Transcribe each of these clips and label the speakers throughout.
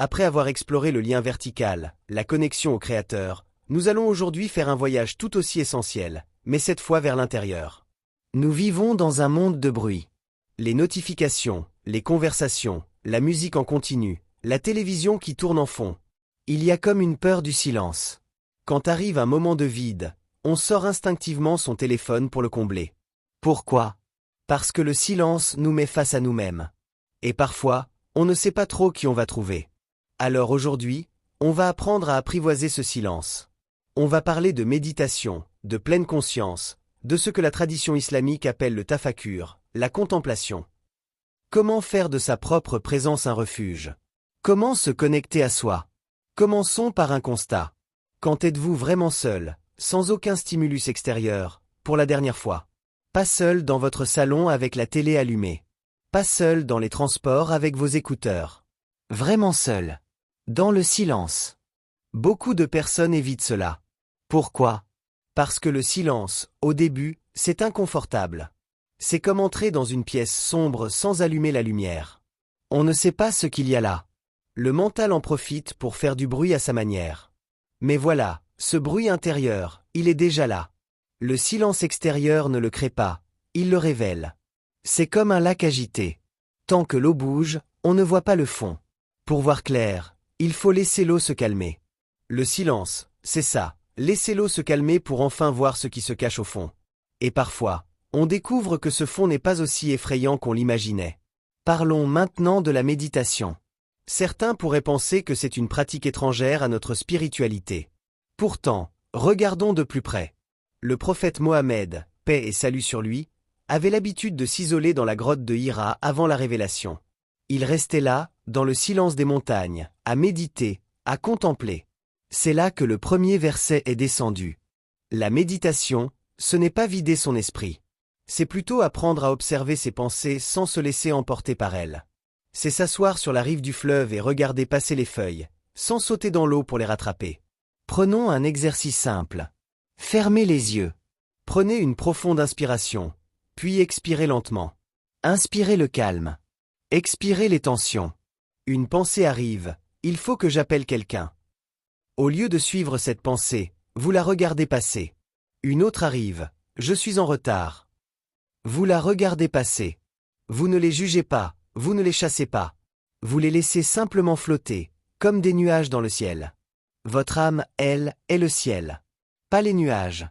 Speaker 1: Après avoir exploré le lien vertical, la connexion au Créateur, nous allons aujourd'hui faire un voyage tout aussi essentiel, mais cette fois vers l'intérieur. Nous vivons dans un monde de bruit. Les notifications, les conversations, la musique en continu, la télévision qui tourne en fond. Il y a comme une peur du silence. Quand arrive un moment de vide, on sort instinctivement son téléphone pour le combler. Pourquoi? Parce que le silence nous met face à nous-mêmes. Et parfois, on ne sait pas trop qui on va trouver. Alors aujourd'hui, on va apprendre à apprivoiser ce silence. On va parler de méditation, de pleine conscience, de ce que la tradition islamique appelle le tafakkur, la contemplation. Comment faire de sa propre présence un refuge? Comment se connecter à soi? Commençons par un constat. Quand êtes-vous vraiment seul, sans aucun stimulus extérieur, pour la dernière fois? Pas seul dans votre salon avec la télé allumée. Pas seul dans les transports avec vos écouteurs. Vraiment seul. Dans le silence. Beaucoup de personnes évitent cela. Pourquoi? Parce que le silence, au début, c'est inconfortable. C'est comme entrer dans une pièce sombre sans allumer la lumière. On ne sait pas ce qu'il y a là. Le mental en profite pour faire du bruit à sa manière. Mais voilà, ce bruit intérieur, il est déjà là. Le silence extérieur ne le crée pas, il le révèle. C'est comme un lac agité. Tant que l'eau bouge, on ne voit pas le fond. Pour voir clair, il faut laisser l'eau se calmer. Le silence, c'est ça, laisser l'eau se calmer pour enfin voir ce qui se cache au fond. Et parfois, on découvre que ce fond n'est pas aussi effrayant qu'on l'imaginait. Parlons maintenant de la méditation. Certains pourraient penser que c'est une pratique étrangère à notre spiritualité. Pourtant, regardons de plus près. Le prophète Mohammed, paix et salut sur lui, avait l'habitude de s'isoler dans la grotte de Hira avant la révélation. Il restait là, dans le silence des montagnes, à méditer, à contempler. C'est là que le premier verset est descendu. La méditation, ce n'est pas vider son esprit. C'est plutôt apprendre à observer ses pensées sans se laisser emporter par elles. C'est s'asseoir sur la rive du fleuve et regarder passer les feuilles, sans sauter dans l'eau pour les rattraper. Prenons un exercice simple. Fermez les yeux. Prenez une profonde inspiration, puis expirez lentement. Inspirez le calme. Expirez les tensions. Une pensée arrive, il faut que j'appelle quelqu'un. Au lieu de suivre cette pensée, vous la regardez passer. Une autre arrive, je suis en retard. Vous la regardez passer. Vous ne les jugez pas, vous ne les chassez pas. Vous les laissez simplement flotter, comme des nuages dans le ciel. Votre âme, elle, est le ciel. Pas les nuages.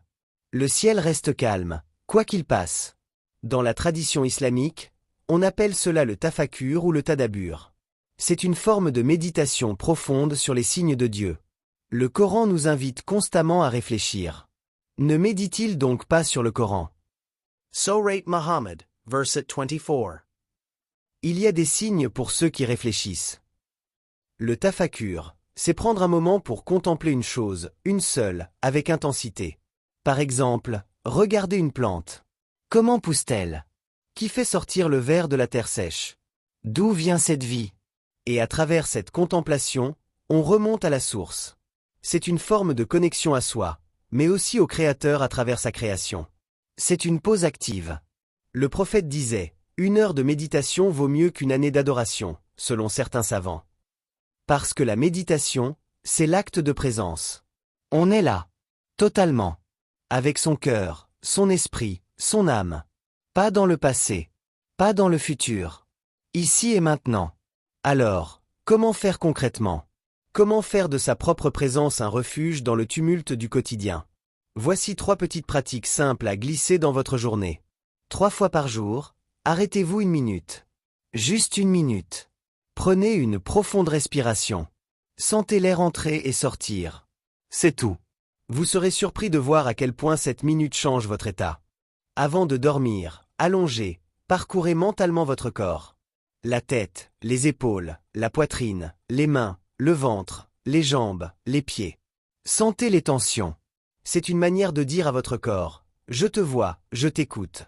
Speaker 1: Le ciel reste calme, quoi qu'il passe. Dans la tradition islamique, on appelle cela le tafakkur ou le tadabbur. C'est une forme de méditation profonde sur les signes de Dieu. Le Coran nous invite constamment à réfléchir. Ne médite-t-il donc pas sur le Coran? Surah Muhammad, verset 24. Il y a des signes pour ceux qui réfléchissent. Le tafakkur, c'est prendre un moment pour contempler une chose, une seule, avec intensité. Par exemple, regarder une plante. Comment pousse-t-elle? Qui fait sortir le ver de la terre sèche? D'où vient cette vie? Et à travers cette contemplation, on remonte à la source. C'est une forme de connexion à soi, mais aussi au Créateur à travers sa création. C'est une pause active. Le prophète disait, 1 heure de méditation vaut mieux qu'une année d'adoration, selon certains savants. Parce que la méditation, c'est l'acte de présence. On est là, totalement, avec son cœur, son esprit, son âme. Pas dans le passé, pas dans le futur. Ici et maintenant. Alors, comment faire concrètement? Comment faire de sa propre présence un refuge dans le tumulte du quotidien? Voici 3 petites pratiques simples à glisser dans votre journée. 3 fois par jour, arrêtez-vous 1 minute. Juste 1 minute. Prenez une profonde respiration. Sentez l'air entrer et sortir. C'est tout. Vous serez surpris de voir à quel point cette minute change votre état. Avant de dormir, allongez, parcourez mentalement votre corps. La tête, les épaules, la poitrine, les mains, le ventre, les jambes, les pieds. Sentez les tensions. C'est une manière de dire à votre corps, je te vois, je t'écoute.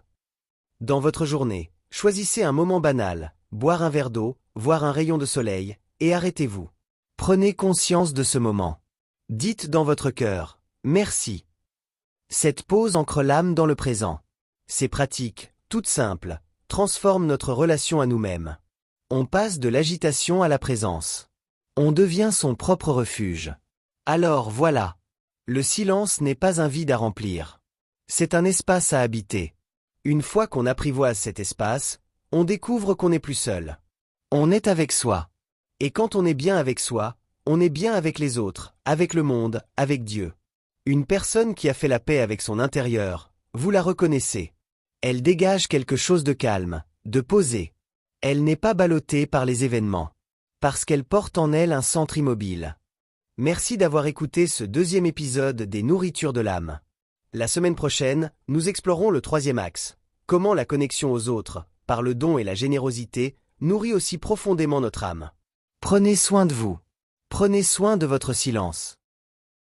Speaker 1: Dans votre journée, choisissez un moment banal, boire un verre d'eau, voir un rayon de soleil, et arrêtez-vous. Prenez conscience de ce moment. Dites dans votre cœur, merci. Cette pause ancre l'âme dans le présent. Ces pratiques, toutes simples, transforment notre relation à nous-mêmes. On passe de l'agitation à la présence. On devient son propre refuge. Alors voilà. Le silence n'est pas un vide à remplir. C'est un espace à habiter. Une fois qu'on apprivoise cet espace, on découvre qu'on n'est plus seul. On est avec soi. Et quand on est bien avec soi, on est bien avec les autres, avec le monde, avec Dieu. Une personne qui a fait la paix avec son intérieur, vous la reconnaissez. Elle dégage quelque chose de calme, de posé. Elle n'est pas ballottée par les événements. Parce qu'elle porte en elle un centre immobile. Merci d'avoir écouté ce deuxième épisode des Nourritures de l'âme. La semaine prochaine, nous explorons le troisième axe. Comment la connexion aux autres, par le don et la générosité, nourrit aussi profondément notre âme. Prenez soin de vous. Prenez soin de votre silence.